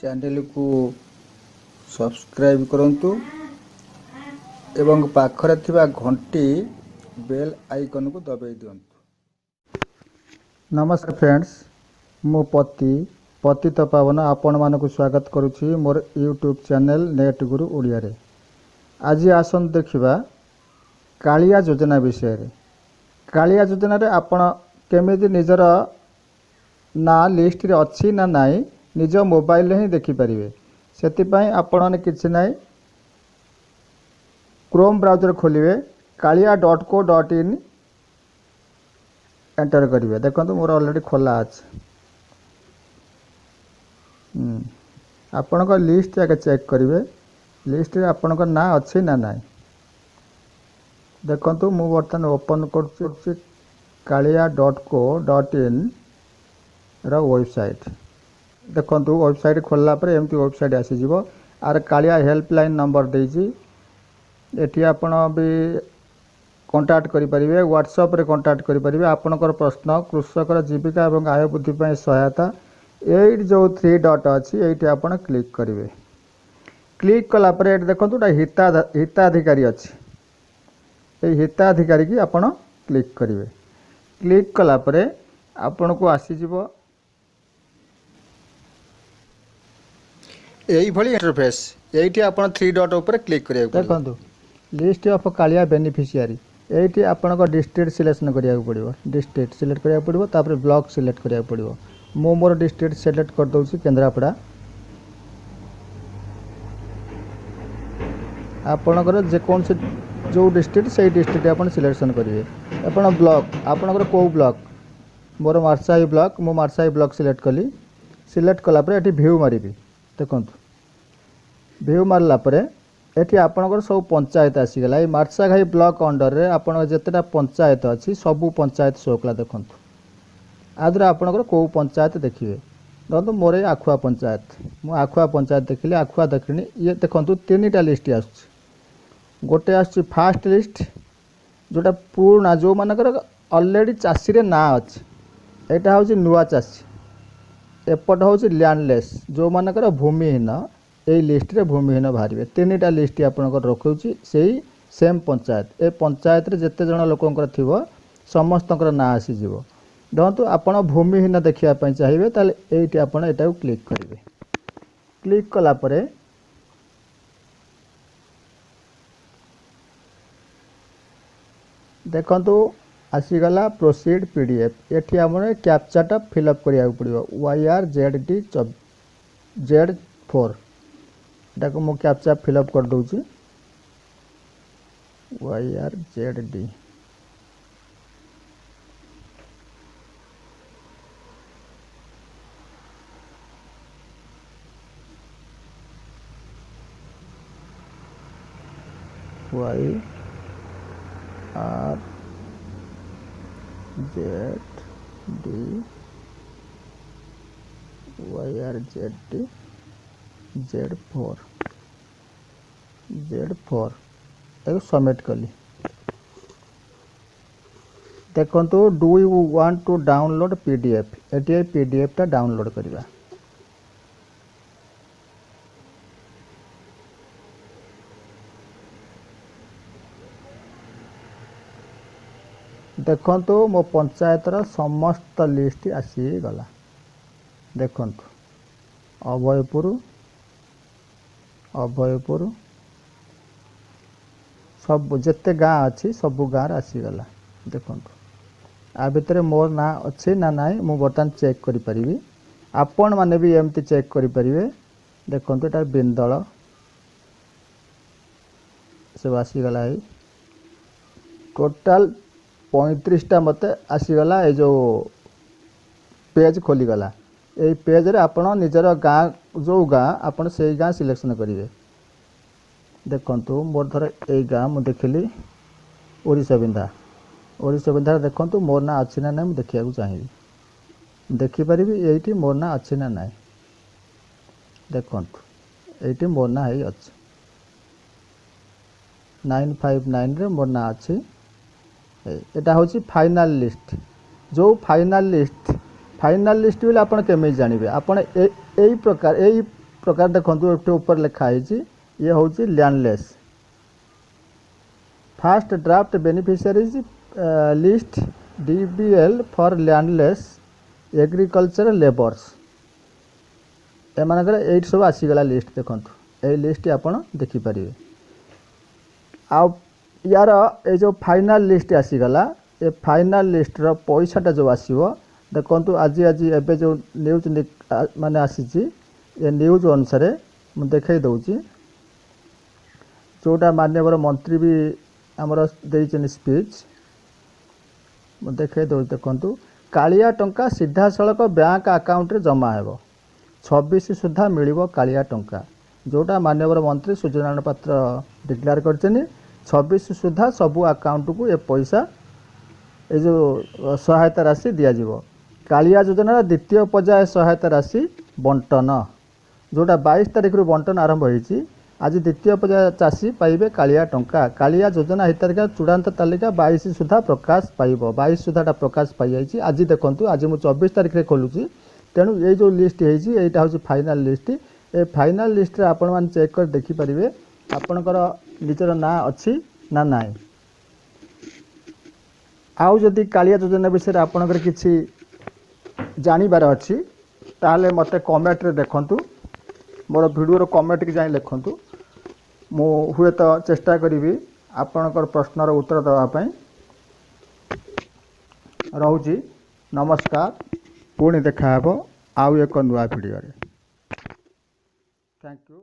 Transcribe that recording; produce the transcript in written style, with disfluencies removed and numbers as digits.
Channel को subscribe करंतु एवं पाखरे थिबा घंटी बेल आइकन को दबाई दियंतु। नमस्कार फ्रेंड्स, मु पतित पावन आपण मानक स्वागत करुछि मोर यूट्यूब चैनल नेट गुरु ओडिया रे। आज आसन देखिबा कालिया योजना विषय रे। कालिया योजना रे आपण केमिति निजर ना लिस्ट रे अछि ना नाही निज मोबाइल ही देखि परिवे। सेतिपई आपण ने किछि नाही क्रोम ब्राउजर खोलिवे kalia.co.in एंटर करिवे। देखंतु मोर ऑलरेडी खोला अछि। आपण को लिस्ट आके चेक करिवे। लिस्ट रे आपण को ना अछि ना नाही। देखंतु मु बर्तन ओपन करछि kalia.co.in रा वेबसाइट। देखंतु वेबसाइट खोलला पर एमती वेबसाइट आसी जिवो। आर कालिया हेल्पलाइन नंबर देछि। एठी आपण भी कांटेक्ट करि परिवे। व्हाट्सएप रे कांटेक्ट करि परिवे। आपनकर प्रश्न कृषकर जीविका एवं आय वृद्धि पय सहायता एई जो 3 डॉट अछि एठी आपण क्लिक करिवे। क्लिक कला पर एठी देखंतु हिताधिकारी अछि। ए हिताधिकारी की आपण क्लिक करिवे। क्लिक कला पर आपण को आसी जिवो यही भली इंटरफेस। एठी आपण 3 डॉट ऊपर क्लिक करिया पड़िबो। देखंतु लिस्ट ऑफ कालिया बेनिफिशियरी। एठी आपण को डिस्ट्रिक्ट सिलेक्शन करिया पड़िबो। डिस्ट्रिक्ट सिलेक्ट करिया पड़िबो, तापर ब्लॉक सिलेक्ट करिया पड़िबो। मो मोर डिस्ट्रिक्ट सिलेक्ट कर दउछि केंद्रापड़ा। आपणकर जे कोन से जो डिस्ट्रिक्ट से डिस्ट्रिक्ट आपण सिलेक्शन करिवे। आपण ब्लॉक आपणकर को ब्लॉक मोर मार्साई ब्लॉक, मो मार्साई ब्लॉक सिलेक्ट कली। सिलेक्ट कला पर एठी व्यू मारिबी। देखंतु व्यू मारला पर एठी आपणकर सब पंचायत आसी गला। ए मार्साघाई ब्लॉक अंडर रे आपण जेतेटा पंचायत अछि सब पंचायत शो कला। देखंतु आदरा आपणकर को पंचायत देखिवे। देखंतु मोरे आखुआ पंचायत, मु आखुआ पंचायत देखिले। आखुआ देखिनी ये देखंतु तीनटा लिस्ट आसुछि। गोटे आसुछि फास्ट लिस्ट जोटा पूर्णा जो मानकर ऑलरेडी चासी रे ना अछि। एटा होछि नुवा चासी। एपट होछि लैंडलेस जो मानकर भूमिहीन। ए लिस्ट रे भूमिहीन बाहरिवे। तीनटा लिस्ट आपनकर रखुछि सेही सेम पंचायत। ए पंचायत रे जते जण लोकंकर थिबो समस्तंकर ना आसी जिवो। देखंतु आपण भूमिहीन देखिया पय चाहिबे ताले एठी आपण एटा को क्लिक करिवे। क्लिक कला परे देखंतु आसी गला प्रोसीड पीडीएफ। एठी हमरे कैप्चाटा फिलअप करिया पड़िबो। YRZD Z4 डाको मो कैप्चा फिलअप कर दउछि। YRZD YRZD Z4 एक सबमिट कली। देखंतु do you want to download PDF. एटी पीडीएफ टा डाउनलोड करिवा। देखंतु मो पंचायत रा समस्त लिस्ट आसी गला। देखंतु अभयपुर सब जत्ते गाँ अच्छी सब गाँ आसी गला। देखंतु आ भितर मोर ना अच्छे ना नाई मु बर्तन चेक करि परिबी। आपण माने भी एमती चेक करि परिबे। देखंतु एटा बिंदल सब आसी गला। है टोटल 35 टा मते आसी गला। ए जो पेज खोली गला। ए पेज रे आपण निजर गाँ जो गाँ आपण से गाँ सिलेक्शन करिवे। देखंतु मोर धर ए गाँ मु देखिली ओडिसा बिंधा देखंतु मोर ना अछि ना नै मु देखिया को चाहिबी। देखि परिबी एठी मोर ना अछि ना नै। देखंतु एठी मोर ना है अछि 959 रे मोर ना अछि। एटा होछि फाइनल लिस्ट। जो final list final list bill आपण केमे जानिबे। आपण एई प्रकार एई प्रकार देखो ये ऊपर लिखाई ये हूँ landless first draft beneficiaries list DBL for landless agriculture labours एमानकर एट सब आसीगला लिस्ट देखो ये लिस्ट आपड़ देखिपारे आ यार ये जो फाइनल लिस्ट आसीगला ये फाइनल लिस्टर पैसाटा जो आसो देखु आज आज एवं जो न्यूज माने आसी ये न्यूज अनुसार मुझे देखई दूची जोटा माननीय मंत्री भी आमर देइछन स्पीच मुझे देखई दूँ देखु कालिया टंका सीधा सड़क बैंक अकाउंट रे जमा हेबो 26 सुधा मिलिबो कालिया टंका जोटा माननीय मंत्री सूर्यनारायण पात्र डिक्लेयर करछन 26 सुधा सबू अकाउंट को ये पैसा ये जो सहायता राशि दिज्व कालिया योजनार द्वितीय पर्याय सहायता राशि बंटन जोटा 22 तारिख रु बंटन आरंभ होती आज द्वितीय पर्याय चाषी पाइबे कालिया टंका कालिया योजना हिताधिकार चूड़ांत तालिका 22 सुधा प्रकाश पाइब 22 सुधाटा प्रकाश पाई आज देखूँ आज मुझे 24 तारिख रे खोलुची तेणु ये जो लिस्ट होता हूँ final list A final list रे आपण मान चेक कर देखिपारे आपणकर निजर ना अच्छी ना नाई आउ जदि कालिया योजना विषय आपणकर किसी जानिबार अच्छी ताहले मते कमेंट रे देखंतु मोर वीडियो कमेंट की जाई लिखंतु मु हुए तो चेष्टा करी आपणकर प्रश्नर उत्तर देवाई रोची नमस्कार पुणी देखा आउ एक नुआ वीडियो थैंक यू।